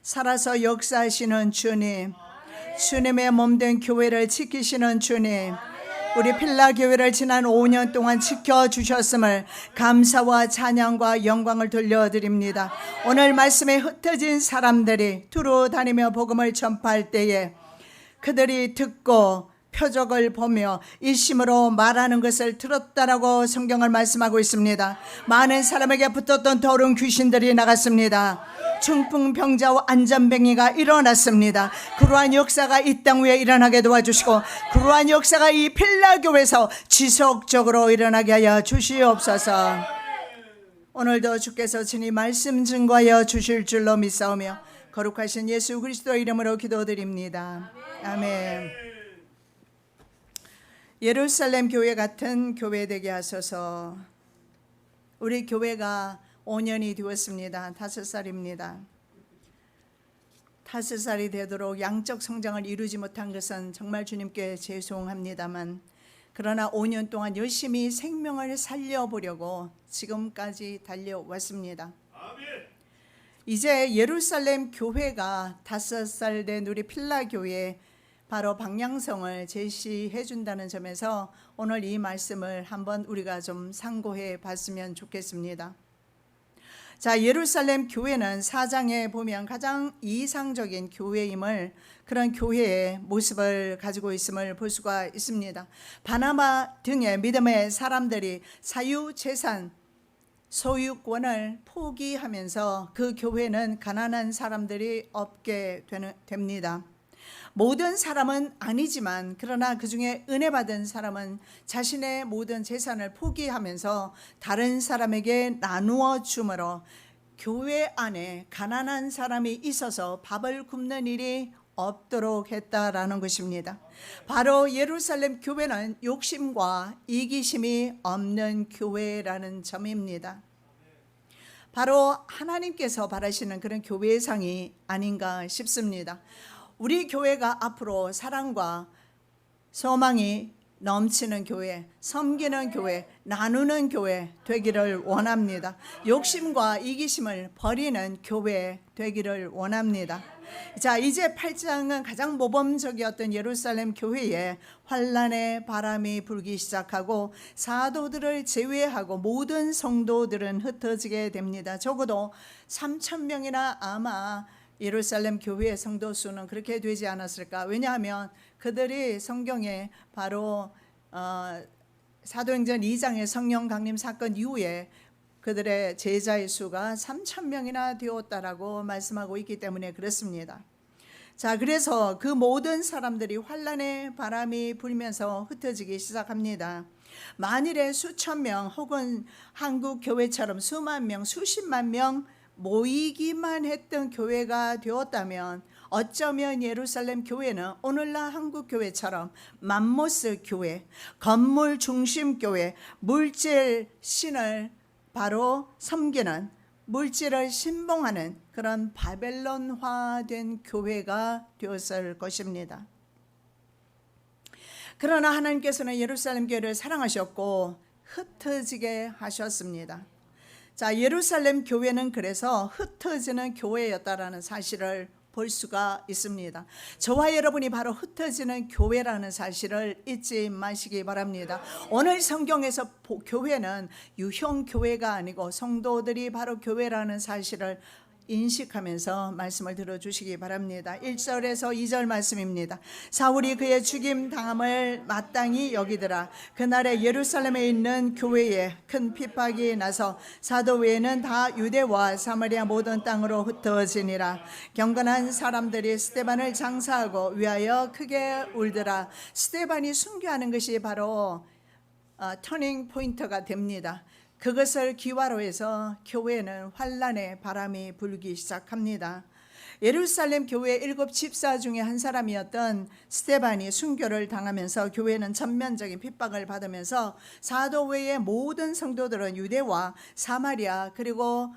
살아서 역사하시는 주님, 주님의 몸된 교회를 지키시는 주님, 우리 필라 교회를 지난 5년 동안 지켜주셨음을 감사와 찬양과 영광을 돌려드립니다. 오늘 말씀에 흩어진 사람들이 두루 다니며 복음을 전파할 때에 그들이 듣고 표적을 보며 일심으로 말하는 것을 들었다라고 성경을 말씀하고 있습니다. 많은 사람에게 붙었던 더러운 귀신들이 나갔습니다. 중풍병자와 안전뱅이가 일어났습니다. 그러한 역사가 이 땅 위에 일어나게 도와주시고, 그러한 역사가 이 필라교회에서 지속적으로 일어나게 하여 주시옵소서. 오늘도 주께서 친히 말씀 증거하여 주실 줄로 믿사오며 거룩하신 예수 그리스도 이름으로 기도드립니다. 아멘. 예루살렘 교회 같은 교회 되게 하소서. 우리 교회가 5년이 되었습니다. 5살입니다. 5살이 되도록 양적 성장을 이루지 못한 것은 정말 주님께 죄송합니다만, 그러나 5년 동안 열심히 생명을 살려보려고 지금까지 달려왔습니다. 이제 예루살렘 교회가 5살 된 우리 필라 교회 바로 방향성을 제시해 준다는 점에서 오늘 이 말씀을 한번 우리가 좀 상고해 봤으면 좋겠습니다. 자, 예루살렘 교회는 4장에 보면 가장 이상적인 교회임을, 그런 교회의 모습을 가지고 있음을 볼 수가 있습니다. 바나바 등의 믿음의 사람들이 사유재산, 소유권을 포기하면서 그 교회는 가난한 사람들이 없게 됩니다. 모든 사람은 아니지만, 그러나 그 중에 은혜 받은 사람은 자신의 모든 재산을 포기하면서 다른 사람에게 나누어 줌으로 교회 안에 가난한 사람이 있어서 밥을 굶는 일이 없도록 했다라는 것입니다. 바로 예루살렘 교회는 욕심과 이기심이 없는 교회라는 점입니다. 바로 하나님께서 바라시는 그런 교회상이 아닌가 싶습니다. 우리 교회가 앞으로 사랑과 소망이 넘치는 교회, 섬기는 교회, 나누는 교회 되기를 원합니다. 욕심과 이기심을 버리는 교회 되기를 원합니다. 자, 이제 8장은 가장 모범적이었던 예루살렘 교회에 환난의 바람이 불기 시작하고 사도들을 제외하고 모든 성도들은 흩어지게 됩니다. 적어도 3,000명이나 아마 예루살렘 교회의 성도 수는 그렇게 되지 않았을까. 왜냐하면 그들이 성경에 바로 사도행전 2장의 성령 강림 사건 이후에 그들의 제자의 수가 3,000명이나 되었다라고 말씀하고 있기 때문에 그렇습니다. 자, 그래서 그 모든 사람들이 환난의 바람이 불면서 흩어지기 시작합니다. 만일에 수천 명 혹은 한국 교회처럼 수만 명, 수십만 명 모이기만 했던 교회가 되었다면, 어쩌면 예루살렘 교회는 오늘날 한국 교회처럼 맘모스 교회, 건물 중심 교회, 물질 신을 바로 섬기는, 물질을 신봉하는 그런 바벨론화된 교회가 되었을 것입니다. 그러나 하나님께서는 예루살렘 교회를 사랑하셨고 흩어지게 하셨습니다. 자, 예루살렘 교회는 그래서 흩어지는 교회였다라는 사실을 볼 수가 있습니다. 저와 여러분이 바로 흩어지는 교회라는 사실을 잊지 마시기 바랍니다. 오늘 성경에서 교회는 유형 교회가 아니고 성도들이 바로 교회라는 사실을 인식하면서 말씀을 들어주시기 바랍니다. 1절에서 2절 말씀입니다. 사울이 그의 죽임 당함을 마땅히 여기더라. 그날에 예루살렘에 있는 교회에 큰 핍박이 나서 사도 외에는 다 유대와 사마리아 모든 땅으로 흩어지니라. 경건한 사람들이 스데반을 장사하고 위하여 크게 울더라. 스데반이 순교하는 것이 바로 터닝 포인트가 됩니다. 그것을 기화로 해서 교회는 환난의 바람이 불기 시작합니다. 예루살렘 교회 7 집사 중에 한 사람이었던 스데반이 순교를 당하면서 교회는 전면적인 핍박을 받으면서 사도 외의 모든 성도들은 유대와 사마리아 그리고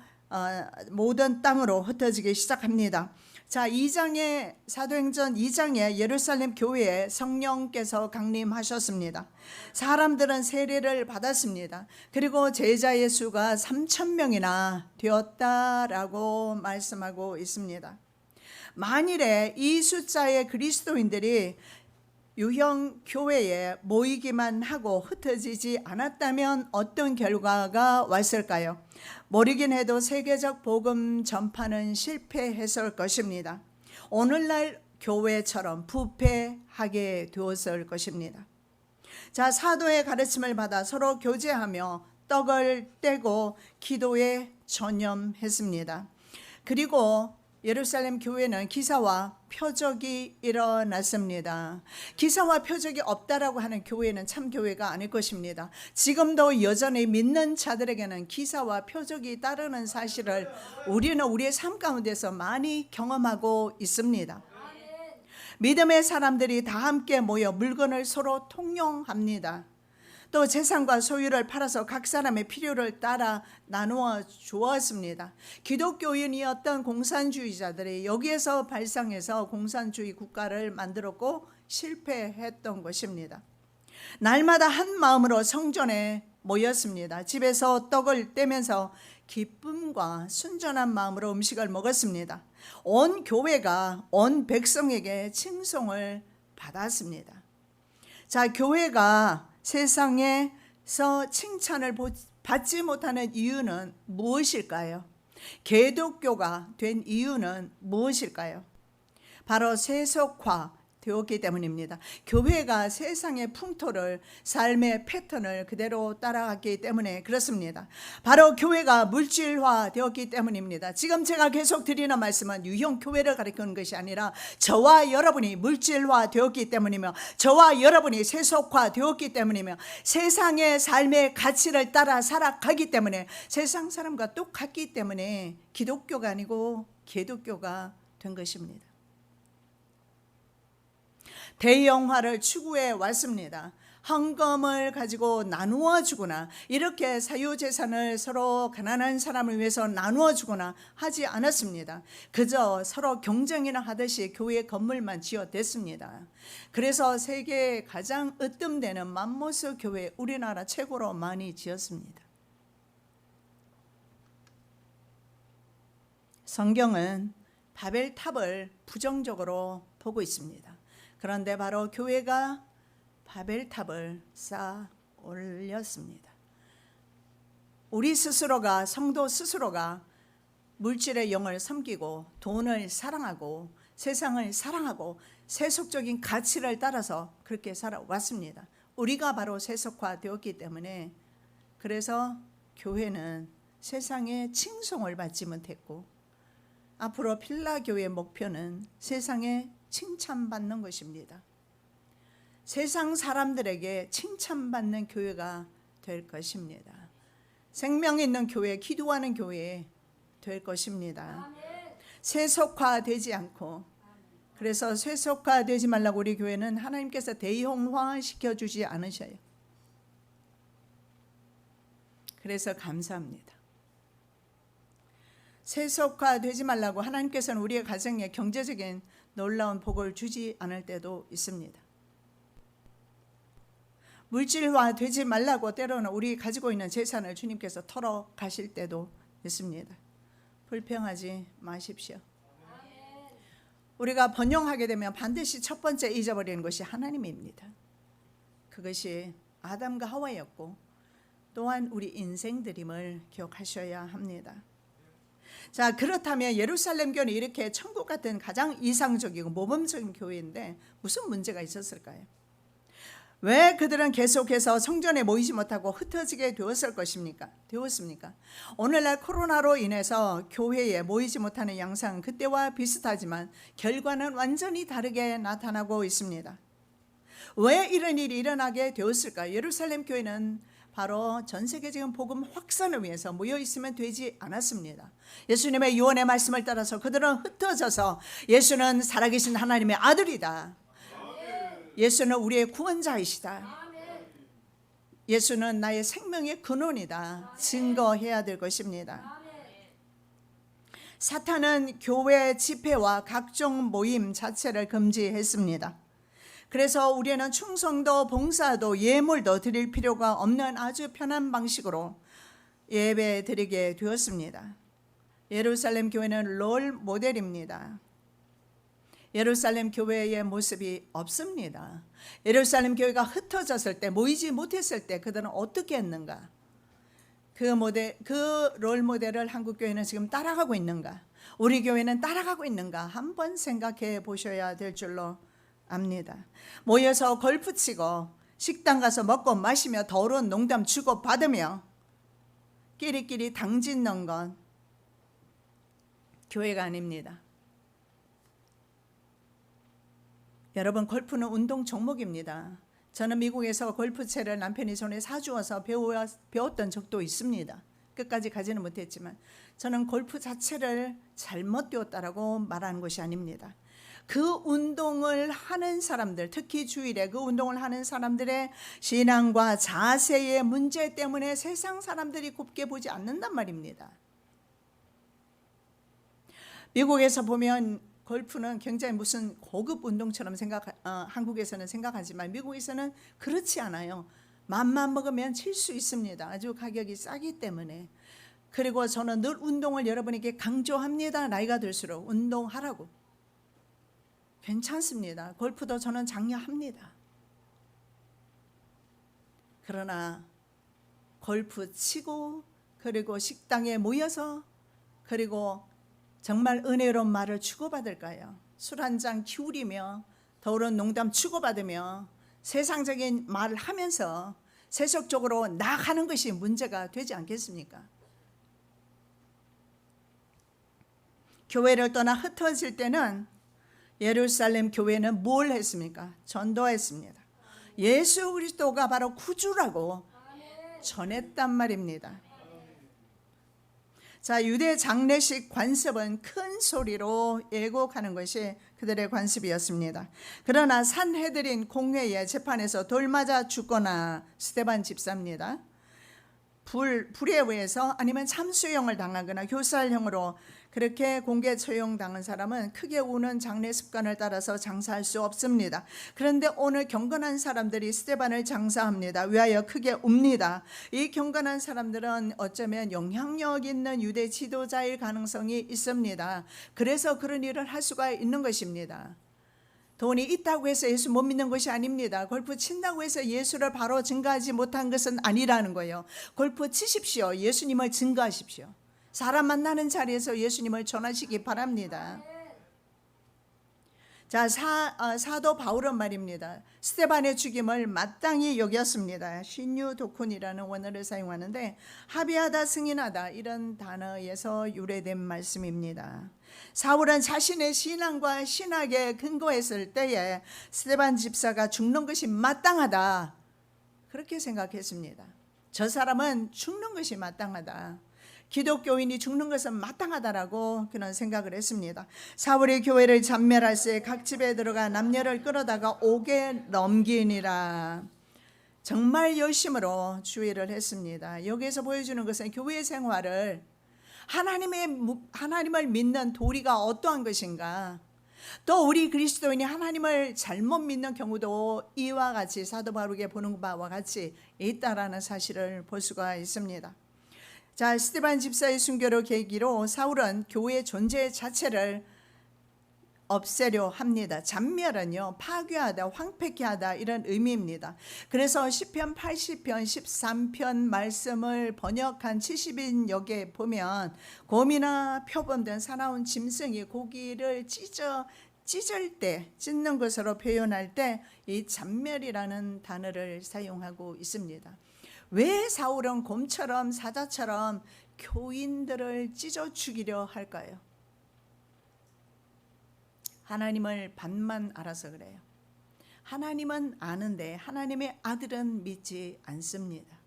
모든 땅으로 흩어지기 시작합니다. 자, 2장의 사도행전 2장에 예루살렘 교회에 성령께서 강림하셨습니다. 사람들은 세례를 받았습니다. 그리고 제자의 수가 3,000명이나 되었다라고 말씀하고 있습니다. 만일에 이 숫자의 그리스도인들이 유형 교회에 모이기만 하고 흩어지지 않았다면 어떤 결과가 왔을까요? 모르긴 해도 세계적 복음 전파는 실패했을 것입니다. 오늘날 교회처럼 부패하게 되었을 것입니다. 자, 사도의 가르침을 받아 서로 교제하며 떡을 떼고 기도에 전념했습니다. 그리고 예루살렘 교회는 기사와 표적이 일어났습니다. 기사와 표적이 없다라고 하는 교회는 참 교회가 아닐 것입니다. 지금도 여전히 믿는 자들에게는 기사와 표적이 따르는 사실을 우리는 우리의 삶 가운데서 많이 경험하고 있습니다. 믿음의 사람들이 다 함께 모여 물건을 서로 통용합니다. 또 재산과 소유를 팔아서 각 사람의 필요를 따라 나누어 주었습니다. 기독교인이었던 공산주의자들이 여기에서 발상해서 공산주의 국가를 만들었고 실패했던 것입니다. 날마다 한 마음으로 성전에 모였습니다. 집에서 떡을 떼면서 기쁨과 순전한 마음으로 음식을 먹었습니다. 온 교회가 온 백성에게 칭송을 받았습니다. 자, 교회가 세상에서 칭찬을 받지 못하는 이유는 무엇일까요? 기독교가 된 이유는 무엇일까요? 바로 세속화 되었기 때문입니다. 교회가 세상의 풍토를, 삶의 패턴을 그대로 따라갔기 때문에 그렇습니다. 바로 교회가 물질화 되었기 때문입니다. 지금 제가 계속 드리는 말씀은 유형 교회를 가리키는 것이 아니라 저와 여러분이 물질화 되었기 때문이며 저와 여러분이 세속화 되었기 때문이며 세상의 삶의 가치를 따라 살아가기 때문에 세상 사람과 똑같기 때문에 기독교가 아니고 기독교가 된 것입니다. 대영화를 추구해 왔습니다. 헌금을 가지고 나누어 주거나 이렇게 사유재산을 서로 가난한 사람을 위해서 나누어 주거나 하지 않았습니다. 그저 서로 경쟁이나 하듯이 교회 건물만 지어댔습니다. 그래서 세계에 가장 으뜸되는 맘모스 교회, 우리나라 최고로 많이 지었습니다. 성경은 바벨탑을 부정적으로 보고 있습니다. 그런데 바로 교회가 바벨탑을 쌓아 올렸습니다. 우리 스스로가, 성도 스스로가 물질의 영을 섬기고 돈을 사랑하고 세상을 사랑하고 세속적인 가치를 따라서 그렇게 살아왔습니다. 우리가 바로 세속화되었기 때문에 그래서 교회는 세상의 칭송을 받지 못했고 앞으로 필라교회의 목표는 세상에 칭찬받는 것입니다. 세상 사람들에게 칭찬받는 교회가 될 것입니다. 생명 있는 교회, 기도하는 교회 될 것입니다. 세속화되지 않고, 그래서 세속화되지 말라고 우리 교회는 하나님께서 대형화시켜 주지 않으셔요. 그래서 감사합니다. 세속화되지 말라고 하나님께서는 우리의 가정에 경제적인 놀라운 복을 주지 않을 때도 있습니다. 물질화되지 말라고 때로는 우리 가지고 있는 재산을 주님께서 털어 가실 때도 있습니다. 불평하지 마십시오. 우리가 번영하게 되면 반드시 첫 번째 잊어버리는 것이 하나님입니다. 그것이 아담과 하와였고 또한 우리 인생들임을 기억하셔야 합니다. 자, 그렇다면 예루살렘 교회는 이렇게 천국 같은 가장 이상적이고 모범적인 교회인데 무슨 문제가 있었을까요? 왜 그들은 계속해서 성전에 모이지 못하고 흩어지게 되었습니까? 오늘날 코로나로 인해서 교회에 모이지 못하는 양상은 그때와 비슷하지만 결과는 완전히 다르게 나타나고 있습니다. 왜 이런 일이 일어나게 되었을까요? 예루살렘 교회는 바로 전 세계적인 복음 확산을 위해서 모여 있으면 되지 않았습니다. 예수님의 유언의 말씀을 따라서 그들은 흩어져서 예수는 살아계신 하나님의 아들이다. 예수는 우리의 구원자이시다. 예수는 나의 생명의 근원이다. 증거해야 될 것입니다. 사탄은 교회 집회와 각종 모임 자체를 금지했습니다. 그래서 우리는 충성도, 봉사도, 예물도 드릴 필요가 없는 아주 편한 방식으로 예배 드리게 되었습니다. 예루살렘 교회는 롤 모델입니다. 예루살렘 교회의 모습이 없습니다. 예루살렘 교회가 흩어졌을 때, 모이지 못했을 때 그들은 어떻게 했는가? 그 롤 모델을 한국 교회는 지금 따라가고 있는가? 우리 교회는 따라가고 있는가? 한번 생각해 보셔야 될 줄로 압니다. 모여서 골프 치고 식당 가서 먹고 마시며 더러운 농담 주고 받으며 끼리끼리 당짓는 건 교회가 아닙니다. 여러분, 골프는 운동 종목입니다. 저는 미국에서 골프채를 남편이 전에 사주어서 배웠던 적도 있습니다. 끝까지 가지는 못했지만 저는 골프 자체를 잘못 배웠다라고 말하는 것이 아닙니다. 그 운동을 하는 사람들, 특히 주일에 그 운동을 하는 사람들의 신앙과 자세의 문제 때문에 세상 사람들이 곱게 보지 않는단 말입니다. 미국에서 보면 골프는 굉장히 무슨 고급 운동처럼 한국에서는 생각하지만 미국에서는 그렇지 않아요. 맘만 먹으면 칠 수 있습니다. 아주 가격이 싸기 때문에. 그리고 저는 늘 운동을 여러분에게 강조합니다. 나이가 들수록 운동하라고. 괜찮습니다. 골프도 저는 장려합니다. 그러나 골프 치고 그리고 식당에 모여서 그리고 정말 은혜로운 말을 주고받을까요? 술 한 잔 기울이며 더러운 농담 주고받으며 세상적인 말을 하면서 세속적으로 나아가는 것이 문제가 되지 않겠습니까? 교회를 떠나 흩어질 때는 예루살렘 교회는 뭘 했습니까? 전도했습니다. 예수 그리스도가 바로 구주라고 전했단 말입니다. 자, 유대 장례식 관습은 큰 소리로 예곡하는 것이 그들의 관습이었습니다. 그러나 산헤드린 공회의 재판에서 돌 맞아 죽거나 스데반 집사입니다. 불에 의해서 아니면 참수형을 당하거나 교살형으로 그렇게 공개 처형당한 사람은 크게 우는 장례 습관을 따라서 장사할 수 없습니다. 그런데 오늘 경건한 사람들이 스데반을 장사합니다. 위하여 크게 웁니다. 이 경건한 사람들은 어쩌면 영향력 있는 유대 지도자일 가능성이 있습니다. 그래서 그런 일을 할 수가 있는 것입니다. 돈이 있다고 해서 예수 못 믿는 것이 아닙니다. 골프 친다고 해서 예수를 바로 증거하지 못한 것은 아니라는 거예요. 골프 치십시오. 예수님을 증거하십시오. 사람 만나는 자리에서 예수님을 전하시기 바랍니다. 자, 사도 바울은 말입니다. 스데반의 죽임을 마땅히 여겼습니다. 신유도콘이라는 원어를 사용하는데 합의하다, 승인하다 이런 단어에서 유래된 말씀입니다. 사울은 자신의 신앙과 신학에 근거했을 때에 스데반 집사가 죽는 것이 마땅하다 그렇게 생각했습니다. 저 사람은 죽는 것이 마땅하다. 기독교인이 죽는 것은 마땅하다라고 그는 생각을 했습니다. 사울이 교회를 잔멸할 새 각 집에 들어가 남녀를 끌어다가 옥에 넘기니라. 정말 열심으로 주의를 했습니다. 여기에서 보여주는 것은 교회 생활을 하나님을 믿는 도리가 어떠한 것인가, 또 우리 그리스도인이 하나님을 잘못 믿는 경우도 이와 같이 사도 바울에게 보는 바와 같이 있다라는 사실을 볼 수가 있습니다. 자, 스데반 집사의 순교를 계기로 사울은 교회의 존재 자체를 없애려 합니다. 잔멸은요, 파괴하다, 황폐케 하다 이런 의미입니다. 그래서 시편 80편 13편 말씀을 번역한 70인역에 보면 곰이나 표범 등 사나운 짐승이 고기를 찢는 것으로 표현할 때 이 잔멸이라는 단어를 사용하고 있습니다. 왜 사울은 곰처럼 사자처럼 교인들을 찢어 죽이려 할까요? 하나님을 반만 알아서 그래요. 하나님은 아는데 하나님의 아들은 믿지 않습니다.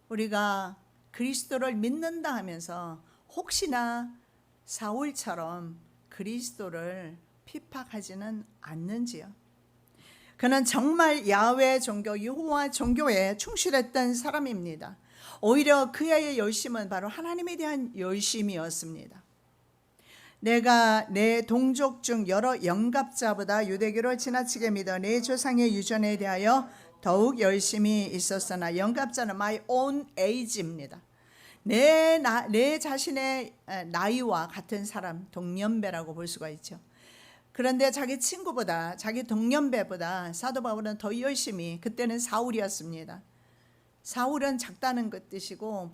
우리가 그리스도를 믿는다 하면서 혹시나 사울처럼 그리스도를 핍박하지는 않는지요? 그는 정말 야훼 종교, 여호와 종교에 충실했던 사람입니다. 오히려 그의 열심은 바로 하나님에 대한 열심이었습니다. 내가 내 동족 중 여러 영갑자보다 유대교를 지나치게 믿어 내 조상의 유전에 대하여 더욱 열심히 있었으나, 영갑자는 my own age입니다. 내 자신의 나이와 같은 사람, 동년배라고 볼 수가 있죠. 그런데 자기 친구보다, 자기 동년배보다 사도 바울은 더 열심히, 그때는 사울이었습니다. 사울은 작다는 것 뜻이고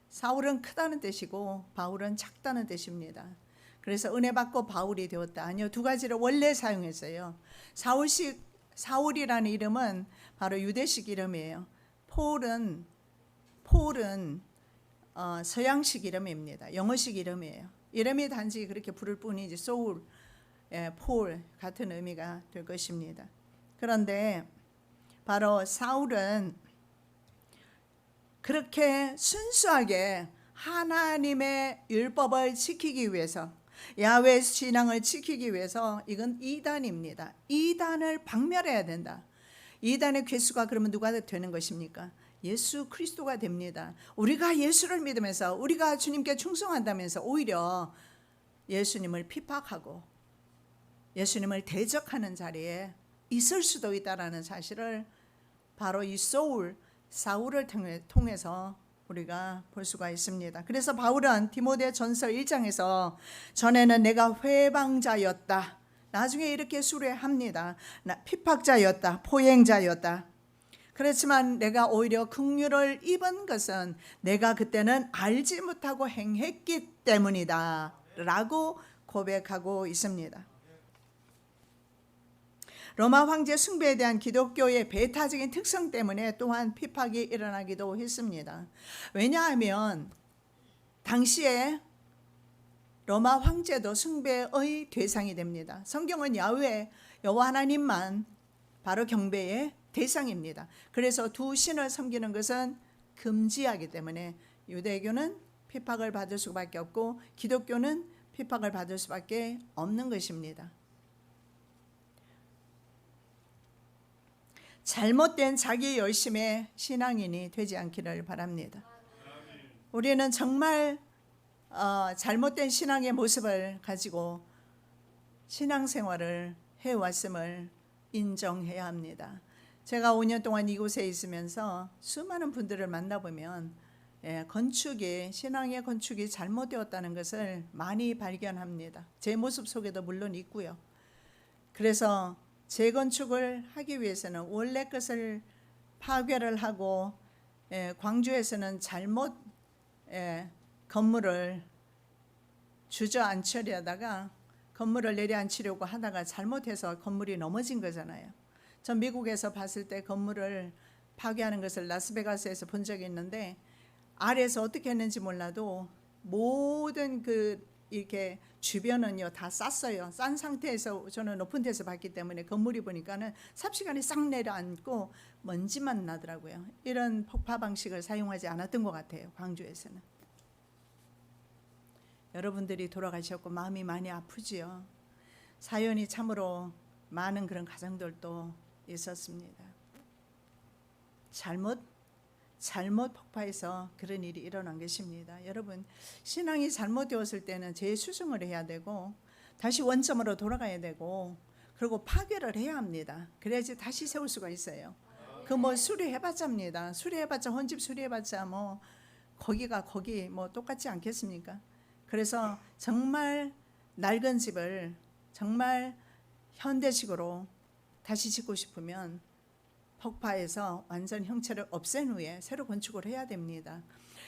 사울은 크다는 뜻이고 바울은 작다는 뜻입니다. 그래서 은혜 받고 바울이 되었다. 아니요, 두 가지를 원래 사용했어요. 사울이라는 이름은 바로 유대식 이름이에요. 폴은 서양식 이름입니다. 영어식 이름이에요. 이름이 단지 그렇게 부를 뿐이지 소울, 폴 같은 의미가 될 것입니다. 그런데 바로 사울은 그렇게 순수하게 하나님의 율법을 지키기 위해서, 야훼 신앙을 지키기 위해서, 이건 이단입니다. 이단을 박멸해야 된다. 이단의 괴수가 그러면 누가 되는 것입니까? 예수 그리스도가 됩니다. 우리가 예수를 믿으면서, 우리가 주님께 충성한다면서 오히려 예수님을 핍박하고 예수님을 대적하는 자리에 있을 수도 있다는 사실을 바로 이 사울을 통해서 우리가 볼 수가 있습니다. 그래서 바울은 디모데전서 1장에서 전에는 내가 회방자였다, 나중에 이렇게 수레합니다. 핍박자였다, 포행자였다. 그렇지만 내가 오히려 긍휼을 입은 것은 내가 그때는 알지 못하고 행했기 때문이다 라고 고백하고 있습니다. 로마 황제 숭배에 대한 기독교의 배타적인 특성 때문에 또한 핍박이 일어나기도 했습니다. 왜냐하면 당시에 로마 황제도 숭배의 대상이 됩니다. 성경은 야훼 여호와 하나님만 바로 경배의 대상입니다. 그래서 두 신을 섬기는 것은 금지하기 때문에 유대교는 핍박을 받을 수밖에 없고 기독교는 핍박을 받을 수밖에 없는 것입니다. 잘못된 자기 열심의 신앙인이 되지 않기를 바랍니다. 우리는 정말 잘못된 신앙의 모습을 가지고 신앙생활을 해왔음을 인정해야 합니다. 제가 5년 동안 이곳에 있으면서 수많은 분들을 만나보면 신앙의 건축이 잘못되었다는 것을 많이 발견합니다. 제 모습 속에도 물론 있고요. 그래서 재건축을 하기 위해서는 원래 것을 파괴를 하고, 광주에서는 잘못 건물을 주저앉히려다가 건물을 내려앉히려고 하다가 잘못해서 건물이 넘어진 거잖아요. 전 미국에서 봤을 때 건물을 파괴하는 것을 라스베가스에서 본 적이 있는데, 아래에서 어떻게 했는지 몰라도 모든 이렇게 주변은요 다 쌌어요. 싼 상태에서, 저는 높은 데서 봤기 때문에 건물이 보니까는 삽시간에 싹 내려앉고 먼지만 나더라고요. 이런 폭파 방식을 사용하지 않았던 것 같아요, 광주에서는. 여러분들이 돌아가셨고 마음이 많이 아프지요. 사연이 참으로 많은 그런 가정들도 있었습니다. 잘못 폭파해서 그런 일이 일어난 것입니다. 여러분, 신앙이 잘못되었을 때는 재수정을 해야 되고 다시 원점으로 돌아가야 되고, 그리고 파괴를 해야 합니다. 그래야지 다시 세울 수가 있어요. 수리해봤자입니다. 수리해봤자, 헌집 수리해봤자 거기가 거기 똑같지 않겠습니까? 그래서 정말 낡은 집을 정말 현대식으로 다시 짓고 싶으면 폭파해서 완전 형체를 없앤 후에 새로 건축을 해야 됩니다.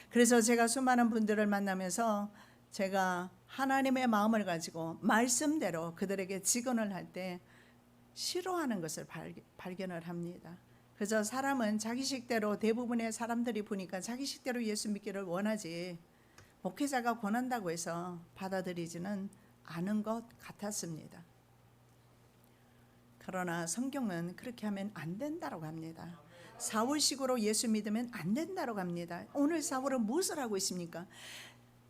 그래서 제가 수많은 분들을 만나면서 제가 하나님의 마음을 가지고 말씀대로 그들에게 직언을 할 때 싫어하는 것을 발견을 합니다. 그래서 사람은 자기식대로, 대부분의 사람들이 보니까 자기식대로 예수 믿기를 원하지 목회자가 권한다고 해서 받아들이지는 않은 것 같았습니다. 그러나 성경은 그렇게 하면 안 된다고 합니다. 사울식으로 예수 믿으면 안 된다고 합니다. 오늘 사울은 무엇을 하고 있습니까?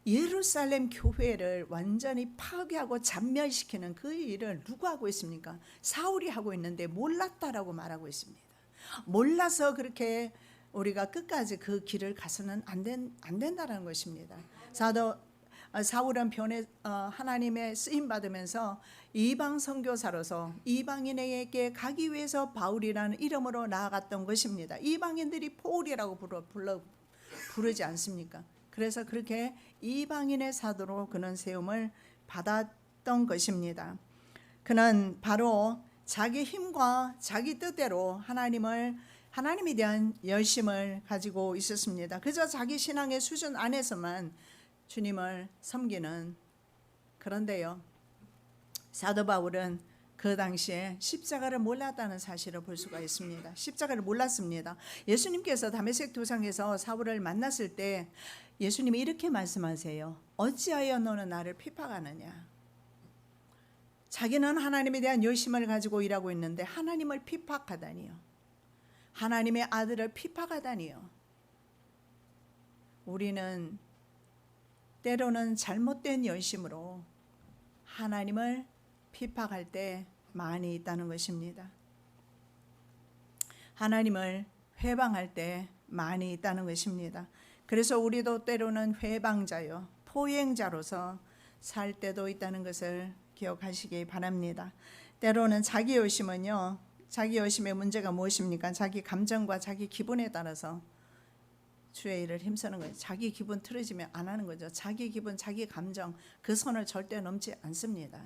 예루살렘 교회를 완전히 파괴하고 잔멸시키는 그 일을 누가 하고 있습니까? 사울이 하고 있는데 몰랐다라고 말하고 있습니다. 몰라서 그렇게 우리가 끝까지 그 길을 가서는 안 된다는 것입니다. 사울은 하나님의 쓰임 받으면서 이방 선교사로서 이방인에게 가기 위해서 바울이라는 이름으로 나아갔던 것입니다. 이방인들이 포울이라고 부르지 않습니까? 그래서 그렇게 이방인의 사도로 그는 세움을 받았던 것입니다. 그는 바로 자기 힘과 자기 뜻대로 하나님에 대한 열심을 가지고 있었습니다. 그저 자기 신앙의 수준 안에서만 주님을 섬기는. 그런데요, 사도 바울은 그 당시에 십자가를 몰랐다는 사실을 볼 수가 있습니다. 십자가를 몰랐습니다. 예수님께서 다메섹 도상에서 사울을 만났을 때 예수님이 이렇게 말씀하세요. 어찌하여 너는 나를 핍박하느냐. 자기는 하나님에 대한 열심을 가지고 일하고 있는데 하나님을 핍박하다니요. 하나님의 아들을 핍박하다니요. 우리는 때로는 잘못된 열심으로 하나님을 핍박할 때 많이 있다는 것입니다. 하나님을 회방할 때 많이 있다는 것입니다. 그래서 우리도 때로는 회방자요, 포행자로서 살 때도 있다는 것을 기억하시기 바랍니다. 때로는 자기 열심은요, 자기 열심의 문제가 무엇입니까? 자기 감정과 자기 기분에 따라서 주의 일을 힘쓰는 거예요. 자기 기분 틀어지면 안 하는 거죠. 자기 기분, 자기 감정, 그 선을 절대 넘지 않습니다.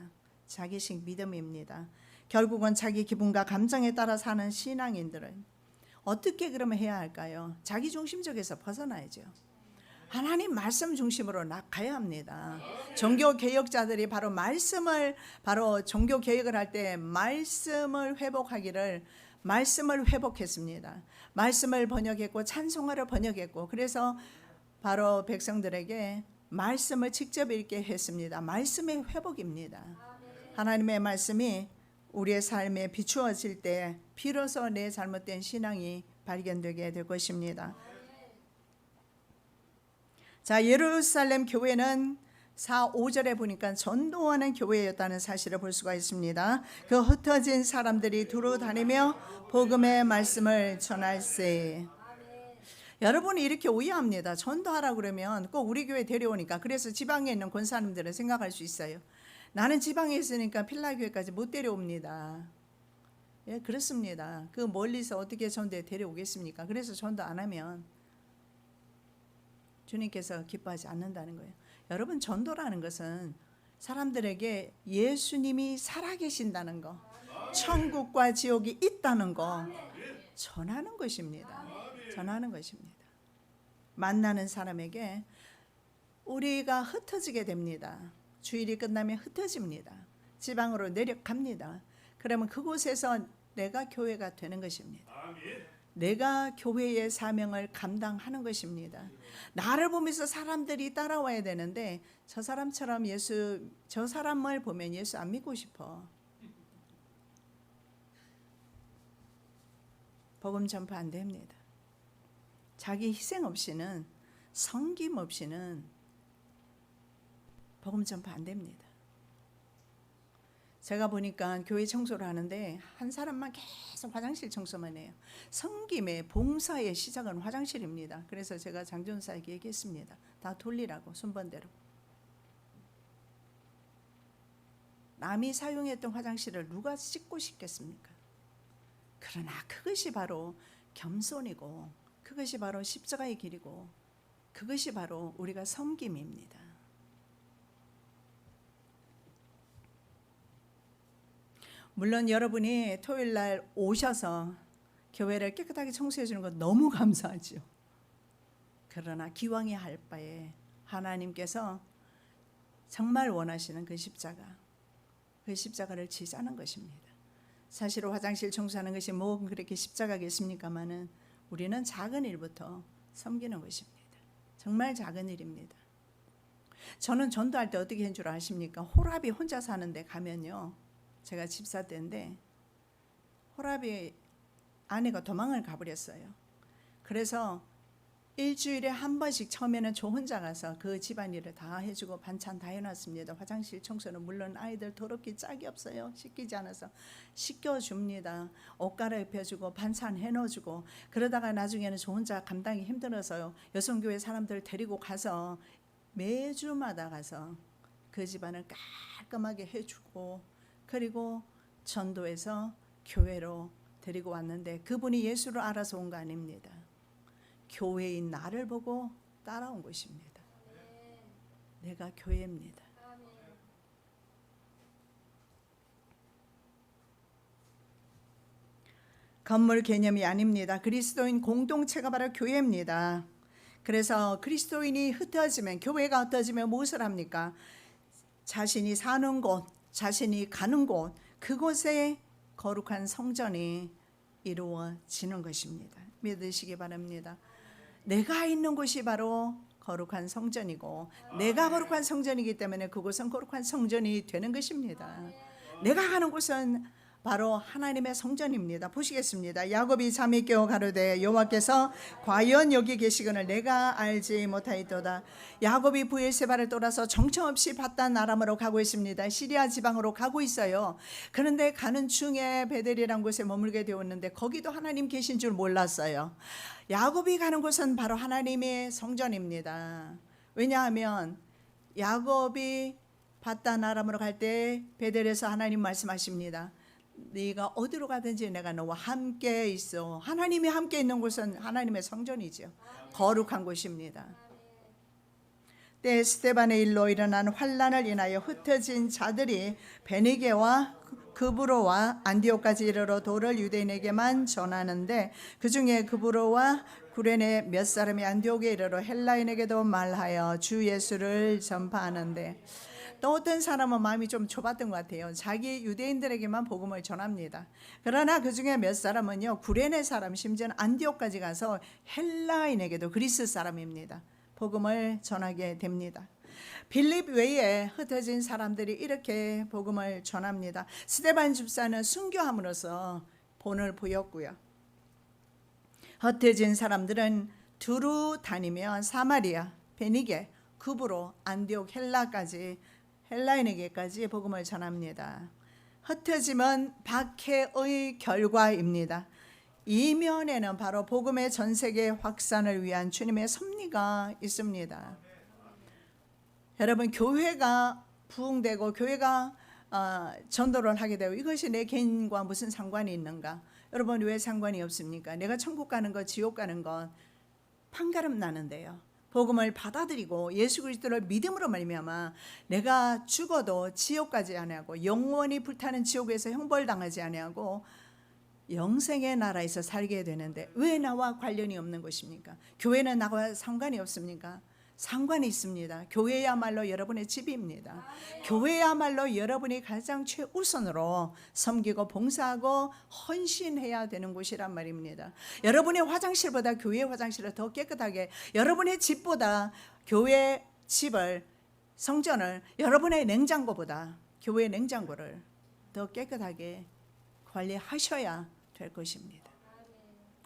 자기식 믿음입니다. 결국은 자기 기분과 감정에 따라 사는 신앙인들은 어떻게 그러면 해야 할까요? 자기 중심적에서 벗어나야죠. 하나님 말씀 중심으로 나가야 합니다. 종교 개혁자들이 바로 종교 개혁을 할 때 말씀을 회복했습니다. 말씀을 번역했고 찬송가를 번역했고, 그래서 바로 백성들에게 말씀을 직접 읽게 했습니다. 말씀의 회복입니다. 하나님의 말씀이 우리의 삶에 비추어질 때 비로소 내 잘못된 신앙이 발견되게 될 것입니다. 자, 예루살렘 교회는 4, 5절에 보니까 전도하는 교회였다는 사실을 볼 수가 있습니다. 그 흩어진 사람들이 두루 다니며 복음의 말씀을 전할세. 여러분이 이렇게 오해합니다. 전도하라 그러면 꼭 우리 교회 데려오니까. 그래서 지방에 있는 권사님들은 생각할 수 있어요. 나는 지방에 있으니까 필라교회까지 못 데려옵니다. 예, 그렇습니다. 그 멀리서 어떻게 전도에 데려오겠습니까? 그래서 전도 안 하면 주님께서 기뻐하지 않는다는 거예요. 여러분, 전도라는 것은 사람들에게 예수님이 살아계신다는 거, 천국과 지옥이 있다는 거 전하는 것입니다. 전하는 것입니다. 만나는 사람에게 우리가 흩어지게 됩니다. 주일이 끝나면 흩어집니다. 지방으로 내려갑니다. 그러면 그곳에서 내가 교회가 되는 것입니다. 내가 교회의 사명을 감당하는 것입니다. 나를 보면서 사람들이 따라와야 되는데 저 사람처럼 저 사람을 보면 예수 안 믿고 싶어. 복음 전파 안 됩니다. 자기 희생 없이는, 섬김 없이는 복음 전파 안 됩니다. 제가 보니까 교회 청소를 하는데 한 사람만 계속 화장실 청소만 해요. 섬김의 봉사의 시작은 화장실입니다. 그래서 제가 장전사에게 얘기했습니다. 다 돌리라고, 순번대로. 남이 사용했던 화장실을 누가 씻고 싶겠습니까? 그러나 그것이 바로 겸손이고, 그것이 바로 십자가의 길이고, 그것이 바로 우리가 섬김입니다. 물론 여러분이 토요일 날 오셔서 교회를 깨끗하게 청소해 주는 건 너무 감사하죠. 그러나 기왕에 할 바에 하나님께서 정말 원하시는 그 십자가를 지자는 것입니다. 사실 화장실 청소하는 것이 뭐 그렇게 십자가겠습니까마는 우리는 작은 일부터 섬기는 것입니다. 정말 작은 일입니다. 저는 전도할 때 어떻게 한 줄 아십니까? 호랍이 혼자 사는데 가면요, 제가 집사 때인데 호랍이 아내가 도망을 가버렸어요. 그래서 일주일에 한 번씩 처음에는 저 혼자 가서 그 집안일을 다 해주고 반찬 다 해놨습니다. 화장실 청소는 물론 아이들 더럽기 짝이 없어요. 씻기지 않아서 씻겨줍니다. 옷 갈아입혀주고 반찬 해넣어주고, 그러다가 나중에는 저 혼자 감당이 힘들어서요, 여성교회 사람들 데리고 가서 매주마다 가서 그 집안을 깔끔하게 해주고, 그리고 전도해서 교회로 데리고 왔는데 그분이 예수를 알아서 온 거 아닙니다. 교회인 나를 보고 따라온 것입니다. 내가 교회입니다. 건물 개념이 아닙니다. 그리스도인 공동체가 바로 교회입니다. 그래서 그리스도인이 흩어지면, 교회가 흩어지면 무엇을 합니까? 자신이 사는 곳, 자신이 가는 곳, 그곳에 거룩한 성전이 이루어지는 것입니다. 믿으시기 바랍니다. 내가 있는 곳이 바로 거룩한 성전이고, 내가 거룩한 성전이기 때문에 그곳은 거룩한 성전이 되는 것입니다. 내가 가는 곳은 바로 하나님의 성전입니다. 보시겠습니다. 야곱이 잠이 깨어 가로되 여호와께서 과연 여기 계시거늘 내가 알지 못하였도다. 야곱이 브엘세바를 떠나서 정처없이 바단 아람으로 가고 있습니다. 시리아 지방으로 가고 있어요. 그런데 가는 중에 베델이라는 곳에 머물게 되었는데 거기도 하나님 계신 줄 몰랐어요. 야곱이 가는 곳은 바로 하나님의 성전입니다. 왜냐하면 야곱이 바단 아람으로 갈 때 베델에서 하나님 말씀하십니다. 네가 어디로 가든지 내가 너와 함께 있어. 하나님이 함께 있는 곳은 하나님의 성전이죠. 거룩한 곳입니다. 때 스데반의 일로 일어난 환란을 인하여 흩어진 자들이 베니게와 그브로와 안디옥까지 이르러 도를 유대인에게만 전하는데 그 중에 그브로와 구레네 몇 사람이 안디옥에 이르러 헬라인에게도 말하여 주 예수를 전파하는데, 또 어떤 사람은 마음이 좀 좁았던 것 같아요. 자기 유대인들에게만 복음을 전합니다. 그러나 그 중에 몇 사람은요, 구레네 사람, 심지어는 안디옥까지 가서 헬라인에게도, 그리스 사람입니다, 복음을 전하게 됩니다. 빌립 외에 흩어진 사람들이 이렇게 복음을 전합니다. 스데반 집사는 순교함으로써 본을 보였고요. 흩어진 사람들은 두루 다니며 사마리아, 베니게, 그브로, 안디옥, 헬라인에게까지 복음을 전합니다. 흩어짐은 박해의 결과입니다. 이면에는 바로 복음의 전 세계 확산을 위한 주님의 섭리가 있습니다. 여러분, 교회가 부흥되고 교회가 전도를 하게 되고 이것이 내 개인과 무슨 상관이 있는가? 여러분, 왜 상관이 없습니까? 내가 천국 가는 것, 지옥 가는 것 판가름 나는데요. 복음을 받아들이고 예수 그리스도를 믿음으로 말미암아 내가 죽어도 지옥 가지 아니하고 영원히 불타는 지옥에서 형벌당하지 아니하고 영생의 나라에서 살게 되는데 왜 나와 관련이 없는 것입니까? 교회는 나와 상관이 없습니까? 상관이 있습니다. 교회야말로 여러분의 집입니다. 교회야말로 여러분이 가장 최우선으로 섬기고 봉사하고 헌신해야 되는 곳이란 말입니다. 여러분의 화장실보다 교회 화장실을 더 깨끗하게, 여러분의 집보다 교회 집을, 성전을, 여러분의 냉장고보다 교회 냉장고를 더 깨끗하게 관리하셔야 될 것입니다.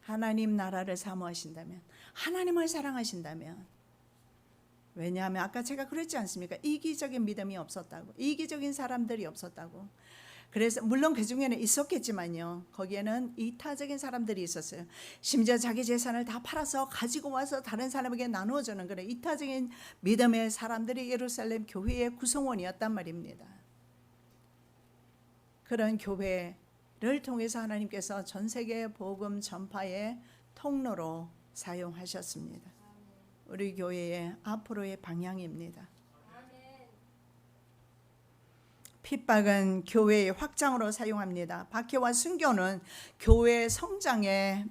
하나님 나라를 사모하신다면, 하나님을 사랑하신다면, 왜냐하면 아까 제가 그랬지 않습니까? 이기적인 믿음이 없었다고, 이기적인 사람들이 없었다고. 그래서 물론 그 중에는 있었겠지만요, 거기에는 이타적인 사람들이 있었어요. 심지어 자기 재산을 다 팔아서 가지고 와서 다른 사람에게 나누어주는 그런 이타적인 믿음의 사람들이 예루살렘 교회의 구성원이었단 말입니다. 그런 교회를 통해서 하나님께서 전 세계 복음 전파의 통로로 사용하셨습니다. 우리 교회의 앞으로의 방향입니다. 핍박은 교회의 확장으로 사용합니다. 박해와 순교는 교회의 성장의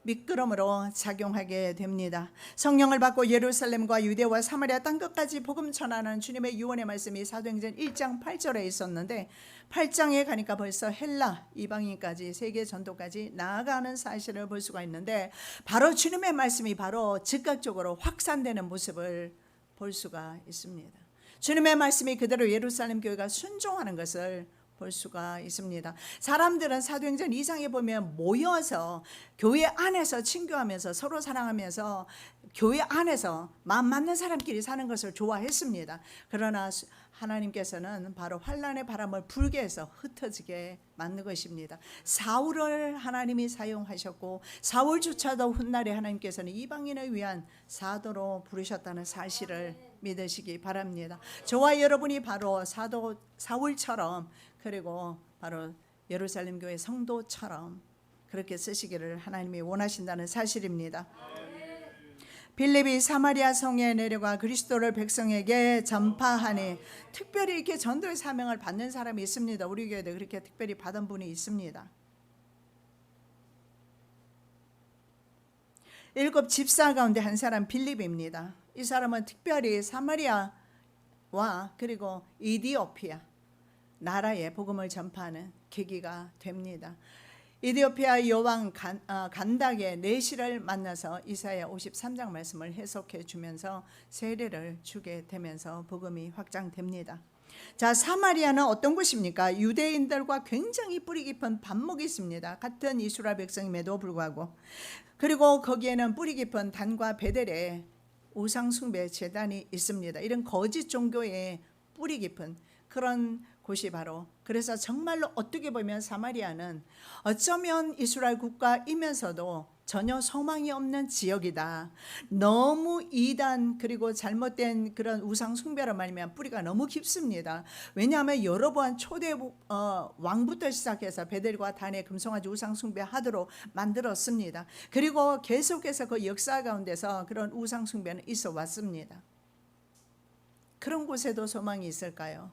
미끄럼으로 작용하게 됩니다. 성령을 받고 예루살렘과 유대와 사마리아 땅끝까지 복음 전하는 주님의 유언의 말씀이 사도행전 1장 8절에 있었는데 8장에 가니까 벌써 헬라 이방인까지 세계 전도까지 나아가는 사실을 볼 수가 있는데, 바로 주님의 말씀이 바로 즉각적으로 확산되는 모습을 볼 수가 있습니다. 주님의 말씀이 그대로 예루살렘 교회가 순종하는 것을 볼 수가 있습니다. 사람들은 사도행전 2장에 보면 모여서 교회 안에서 친교하면서 서로 사랑하면서 교회 안에서 마음 맞는 사람끼리 사는 것을 좋아했습니다. 그러나 하나님께서는 바로 환란의 바람을 불게 해서 흩어지게 만든 것입니다. 사울을 하나님이 사용하셨고 사울조차도 훗날에 하나님께서는 이방인을 위한 사도로 부르셨다는 사실을 믿으시기 바랍니다. 저와 여러분이 바로 사도 사울처럼, 그리고 바로 예루살렘 교회 성도처럼 그렇게 쓰시기를 하나님이 원하신다는 사실입니다. 빌립이 사마리아 성에 내려가 그리스도를 백성에게 전파하니, 특별히 이렇게 전도의 사명을 받는 사람이 있습니다. 우리 교회도 그렇게 특별히 받은 분이 있습니다. 7 집사 가운데 한 사람 빌립입니다. 이 사람은 특별히 사마리아와 그리고 이디오피아 나라에 복음을 전파하는 계기가 됩니다. 이디오피아 여왕 간닥의 내시를 만나서 이사야 53장 말씀을 해석해 주면서 세례를 주게 되면서 복음이 확장됩니다. 자, 사마리아는 어떤 곳입니까? 유대인들과 굉장히 뿌리 깊은 반목이 있습니다. 같은 이스라엘 백성임에도 불구하고. 그리고 거기에는 뿌리 깊은 단과 베델의 우상 숭배 제단이 있습니다. 이런 거짓 종교의 뿌리 깊은 그런 곳이 바로, 그래서 정말로 어떻게 보면 사마리아는 어쩌면 이스라엘 국가이면서도 전혀 소망이 없는 지역이다. 너무 이단 그리고 잘못된 그런 우상 숭배로 말미암아 뿌리가 너무 깊습니다. 왜냐하면 여러 번 초대 왕부터 시작해서 베델과 단의 금송아지 우상 숭배하도록 만들었습니다. 그리고 계속해서 그 역사 가운데서 그런 우상 숭배는 있어 왔습니다. 그런 곳에도 소망이 있을까요?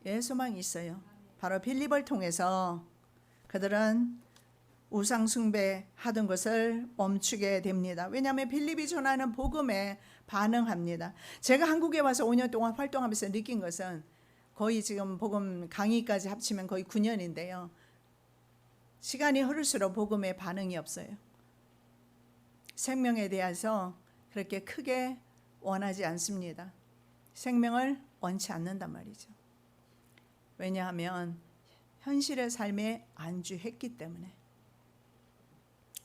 예, 소망이 있어요. 바로 빌립을 통해서 그들은 우상 숭배하던 것을 멈추게 됩니다. 왜냐하면 빌립이 전하는 복음에 반응합니다. 제가 한국에 와서 5년 동안 활동하면서 느낀 것은 거의 지금 복음 강의까지 합치면 거의 9년인데요. 시간이 흐를수록 복음에 반응이 없어요. 생명에 대해서 그렇게 크게 원하지 않습니다. 생명을 원치 않는단 말이죠. 왜냐하면 현실의 삶에 안주했기 때문에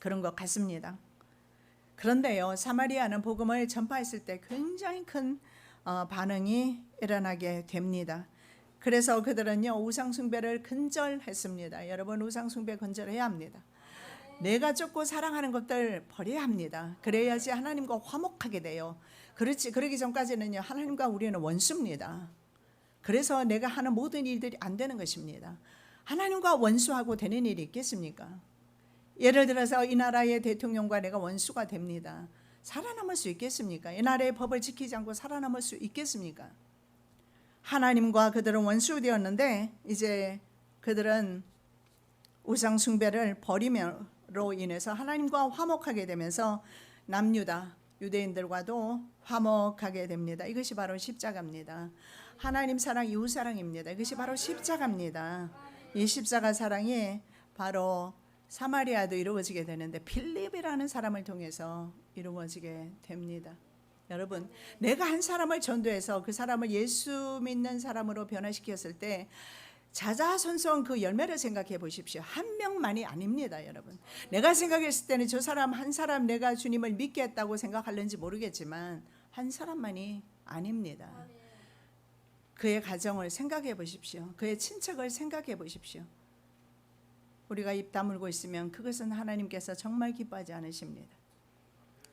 그런 것 같습니다. 그런데요, 사마리아는 복음을 전파했을 때 굉장히 큰 반응이 일어나게 됩니다. 그래서 그들은요, 우상숭배를 근절했습니다. 여러분, 우상숭배 근절해야 합니다. 내가 쫓고 사랑하는 것들 버려야 합니다. 그래야지 하나님과 화목하게 돼요. 그러기 전까지는요, 하나님과 우리는 원수입니다. 그래서 내가 하는 모든 일들이 안 되는 것입니다. 하나님과 원수하고 되는 일이 있겠습니까? 예를 들어서 이 나라의 대통령과 내가 원수가 됩니다. 살아남을 수 있겠습니까? 이 나라의 법을 지키지 않고 살아남을 수 있겠습니까? 하나님과 그들은 원수 되었는데 이제 그들은 우상 숭배를 버림으로 인해서 하나님과 화목하게 되면서 남유다 유대인들과도 화목하게 됩니다. 이것이 바로 십자가입니다. 하나님 사랑, 이웃 사랑입니다. 이것이 바로 십자가입니다. 이 십자가 사랑이 바로 사마리아도 이루어지게 되는데 빌립이라는 사람을 통해서 이루어지게 됩니다. 여러분, 내가 한 사람을 전도해서 그 사람을 예수 믿는 사람으로 변화시켰을 때 자자손손 그 열매를 생각해 보십시오. 한 명만이 아닙니다, 여러분. 내가 생각했을 때는 저 사람 한 사람 내가 주님을 믿게 했다고 생각할는지 모르겠지만 한 사람만이 아닙니다. 그의 가정을 생각해 보십시오. 그의 친척을 생각해 보십시오. 우리가 입 다물고 있으면 그것은 하나님께서 정말 기뻐하지 않으십니다.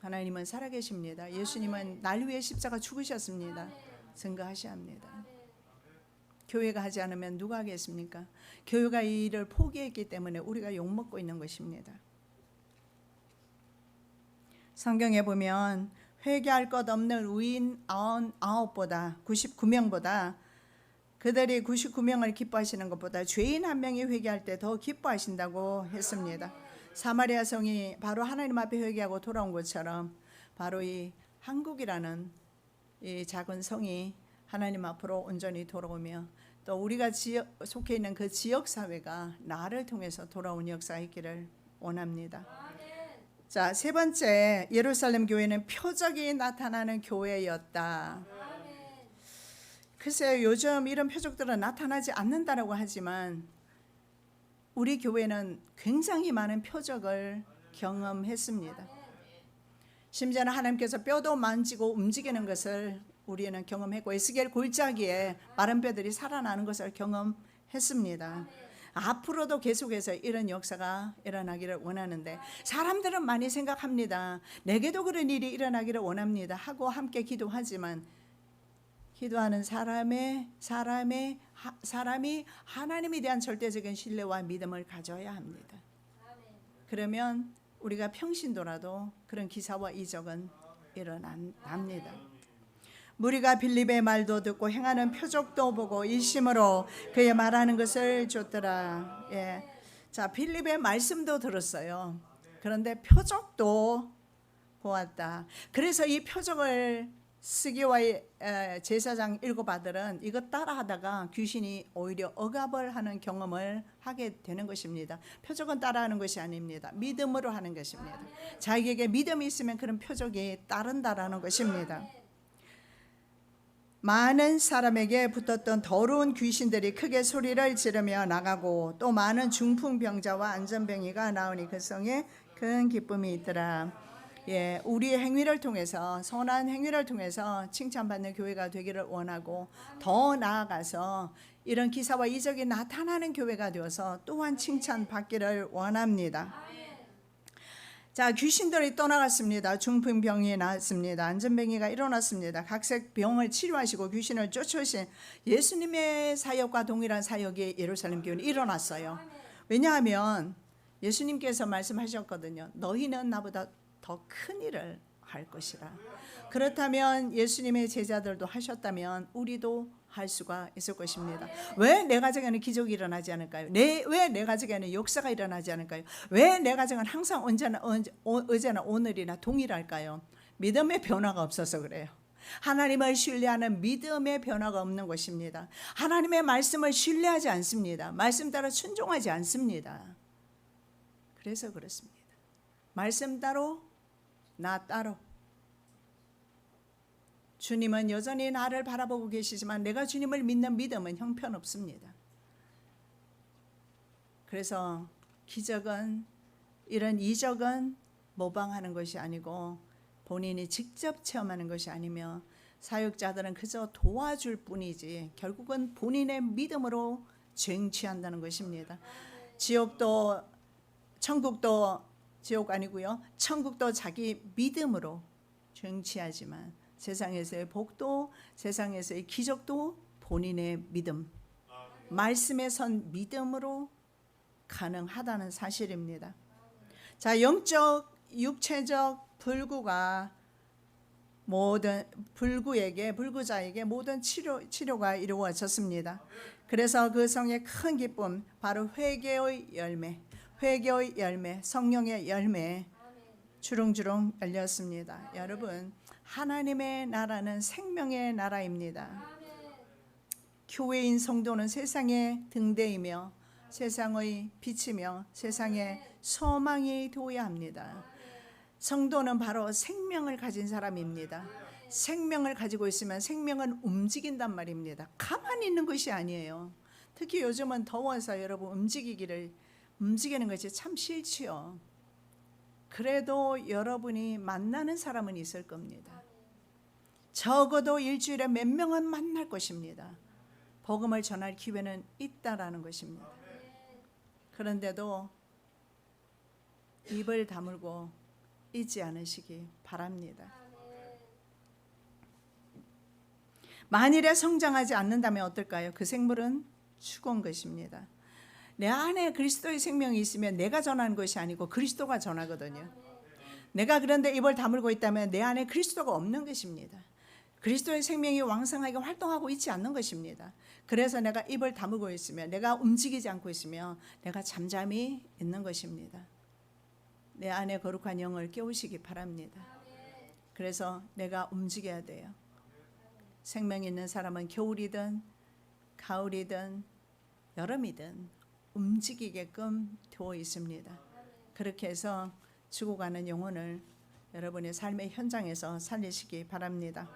하나님은 살아계십니다. 예수님은 날 위해 십자가 죽으셨습니다. 증거하셔야 합니다. 교회가 하지 않으면 누가 하겠습니까? 교회가 이 일을 포기했기 때문에 우리가 욕먹고 있는 것입니다. 성경에 보면 회개할 것 없는 의인 99명보다 그들이 99명을 기뻐하시는 것보다 죄인 한 명이 회개할 때 더 기뻐하신다고 했습니다. 사마리아 성이 바로 하나님 앞에 회개하고 돌아온 것처럼 바로 이 한국이라는 이 작은 성이 하나님 앞으로 온전히 돌아오며 또 우리가 속해 있는 그 지역 사회가 나를 통해서 돌아온 역사가 있기를 원합니다. 자, 세 번째, 예루살렘 교회는 표적이 나타나는 교회였다. 글쎄요, 요즘 이런 표적들은 나타나지 않는다라고 하지만 우리 교회는 굉장히 많은 표적을 경험했습니다. 심지어는 하나님께서 뼈도 만지고 움직이는 것을 우리는 경험했고 에스겔 골짜기에 마른 뼈들이 살아나는 것을 경험했습니다. 앞으로도 계속해서 이런 역사가 일어나기를 원하는데 사람들은 많이 생각합니다. 내게도 그런 일이 일어나기를 원합니다 하고 함께 기도하지만 기도하는 사람이 하나님에 대한 절대적인 신뢰와 믿음을 가져야 합니다. 그러면 우리가 평신도라도 그런 기사와 이적은 일어납니다. 무리가 빌립의 말도 듣고 행하는 표적도 보고 일심으로 그의 말하는 것을 줬더라. 예. 자, 빌립의 말씀도 들었어요. 그런데 표적도 보았다. 그래서 이 표적을 스기와의 제사장 7아들은 이거 따라하다가 귀신이 오히려 억압을 하는 경험을 하게 되는 것입니다. 표적은 따라하는 것이 아닙니다. 믿음으로 하는 것입니다. 자기에게 믿음이 있으면 그런 표적이 따른다라는 것입니다. 많은 사람에게 붙었던 더러운 귀신들이 크게 소리를 지르며 나가고 또 많은 중풍병자와 안전병이가 나오니 그 성에 큰 기쁨이 있더라. 예, 우리의 행위를 통해서, 선한 행위를 통해서 칭찬받는 교회가 되기를 원하고, 더 나아가서 이런 기사와 이적이 나타나는 교회가 되어서 또한 칭찬받기를 원합니다. 자, 귀신들이 떠나갔습니다. 중풍병이 나았습니다. 안전병이가 일어났습니다. 각색 병을 치료하시고 귀신을 쫓으신 예수님의 사역과 동일한 사역이 예루살렘 교회는 일어났어요. 왜냐하면 예수님께서 말씀하셨거든요. 너희는 나보다 더 큰 일을 할 것이라. 그렇다면 예수님의 제자들도 하셨다면 우리도 할 수가 있을 것입니다. 왜 내 가정에는 기적이 일어나지 않을까요? 왜 내 가정에는 역사가 일어나지 않을까요? 왜 내 가정은 항상 언제나 오늘이나 동일할까요? 믿음의 변화가 없어서 그래요. 하나님을 신뢰하는 믿음의 변화가 없는 것입니다. 하나님의 말씀을 신뢰하지 않습니다. 말씀 따라 순종하지 않습니다. 그래서 그렇습니다. 말씀 따로 나 따로. 주님은 여전히 나를 바라보고 계시지만 내가 주님을 믿는 믿음은 형편없습니다. 그래서 기적은, 이런 이적은 모방하는 것이 아니고 본인이 직접 체험하는 것이 아니며 사역자들은 그저 도와줄 뿐이지 결국은 본인의 믿음으로 쟁취한다는 것입니다. 지옥도 아니고요. 천국도 자기 믿음으로 쟁취하지만 세상에서의 복도, 세상에서의 기적도 본인의 믿음, 말씀에 선 믿음으로 가능하다는 사실입니다. 자, 영적, 육체적 불구가 불구자에게 모든 치료가 이루어졌습니다. 그래서 그 성의 큰 기쁨, 바로 회개의 열매, 성령의 열매 주렁주렁 열렸습니다. 여러분, 하나님의 나라는 생명의 나라입니다. 교회인 성도는 세상의 등대이며 세상의 빛이며 세상의 소망이 되어야 합니다. 성도는 바로 생명을 가진 사람입니다. 생명을 가지고 있으면 생명은 움직인단 말입니다. 가만히 있는 것이 아니에요. 특히 요즘은 더워서 여러분 움직이는 것이 참 싫지요. 그래도 여러분이 만나는 사람은 있을 겁니다. 적어도 일주일에 몇 명은 만날 것입니다. 복음을 전할 기회는 있다라는 것입니다. 그런데도 입을 다물고 잊지 않으시기 바랍니다. 만일에 성장하지 않는다면 어떨까요? 그 생물은 죽은 것입니다. 내 안에 그리스도의 생명이 있으면 내가 전하는 것이 아니고 그리스도가 전하거든요. 내가 그런데 입을 다물고 있다면 내 안에 그리스도가 없는 것입니다. 그리스도의 생명이 왕성하게 활동하고 있지 않는 것입니다. 그래서 내가 입을 다물고 있으면, 내가 움직이지 않고 있으면 내가 잠잠히 있는 것입니다. 내 안에 거룩한 영을 깨우시기 바랍니다. 그래서 내가 움직여야 돼요. 생명 있는 사람은 겨울이든 가을이든 여름이든 움직이게끔 되어 있습니다. 그렇게 해서 죽어가는 영혼을 여러분의 삶의 현장에서 살리시기 바랍니다.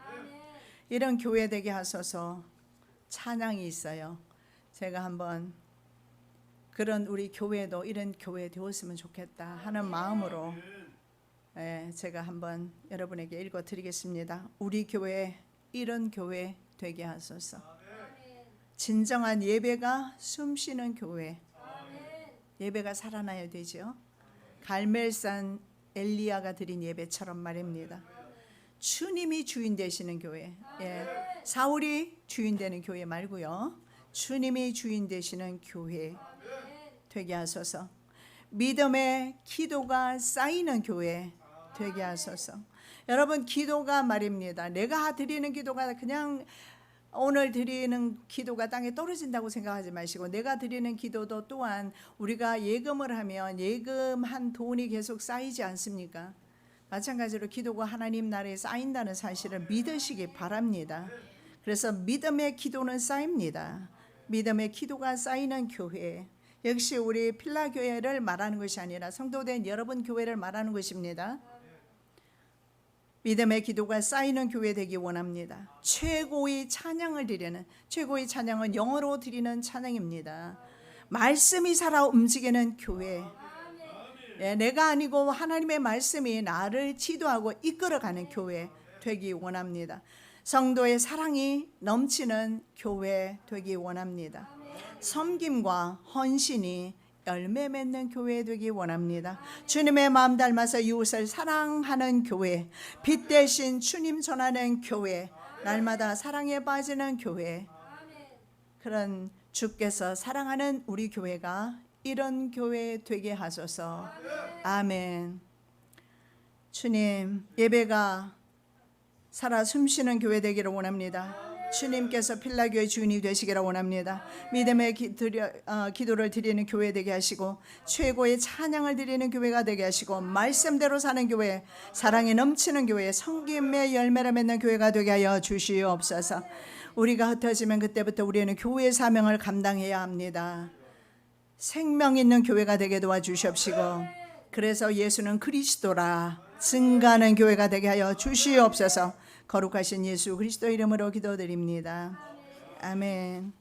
이런 교회 되게 하소서. 찬양이 있어요. 제가 한번 그런 우리 교회도 이런 교회 되었으면 좋겠다 하는 마음으로 제가 한번 여러분에게 읽어드리겠습니다. 우리 교회 이런 교회 되게 하소서. 진정한 예배가 숨쉬는 교회, 예배가 살아나야 되죠. 갈멜산 엘리야가 드린 예배처럼 말입니다. 주님이 주인 되시는 교회, 사울이 주인 되는 교회 말고요, 주님이 주인 되시는 교회 되게 하소서. 믿음의 기도가 쌓이는 교회 되게 하소서. 여러분, 기도가 말입니다. 내가 드리는 기도가 그냥 오늘 드리는 기도가 땅에 떨어진다고 생각하지 마시고, 내가 드리는 기도도 또한 우리가 예금을 하면 예금한 돈이 계속 쌓이지 않습니까? 마찬가지로 기도가 하나님 나라에 쌓인다는 사실을 믿으시기 바랍니다. 그래서 믿음의 기도는 쌓입니다. 믿음의 기도가 쌓이는 교회, 역시 우리 필라 교회를 말하는 것이 아니라 성도된 여러분 교회를 말하는 것입니다. 믿음의 기도가 쌓이는 교회 되기 원합니다. 최고의 찬양을 드리는, 최고의 찬양은 영어로 드리는 찬양입니다. 말씀이 살아 움직이는 교회, 내가 아니고 하나님의 말씀이 나를 지도하고 이끌어가는 교회 되기 원합니다. 성도의 사랑이 넘치는 교회 되기 원합니다. 섬김과 헌신이 열매 맺는 교회 되기 원합니다. 주님의 마음 닮아서 이웃을 사랑하는 교회, 빛 대신 주님 전하는 교회, 날마다 사랑에 빠지는 교회, 그런 주께서 사랑하는 우리 교회가 이런 교회 되게 하소서. 아멘. 주님, 예배가 살아 숨쉬는 교회 되기를 원합니다. 주님께서 필라교회 주인이 되시기를 원합니다. 믿음의 기도를 드리는 교회 되게 하시고, 최고의 찬양을 드리는 교회가 되게 하시고, 말씀대로 사는 교회, 사랑이 넘치는 교회, 성김의 열매를 맺는 교회가 되게 하여 주시옵소서. 우리가 흩어지면 그때부터 우리는 교회의 사명을 감당해야 합니다. 생명 있는 교회가 되게 도와주시옵시고, 그래서 예수는 그리스도라 증가하는 교회가 되게 하여 주시옵소서. 거룩하신 예수 그리스도 이름으로 기도드립니다. 아멘.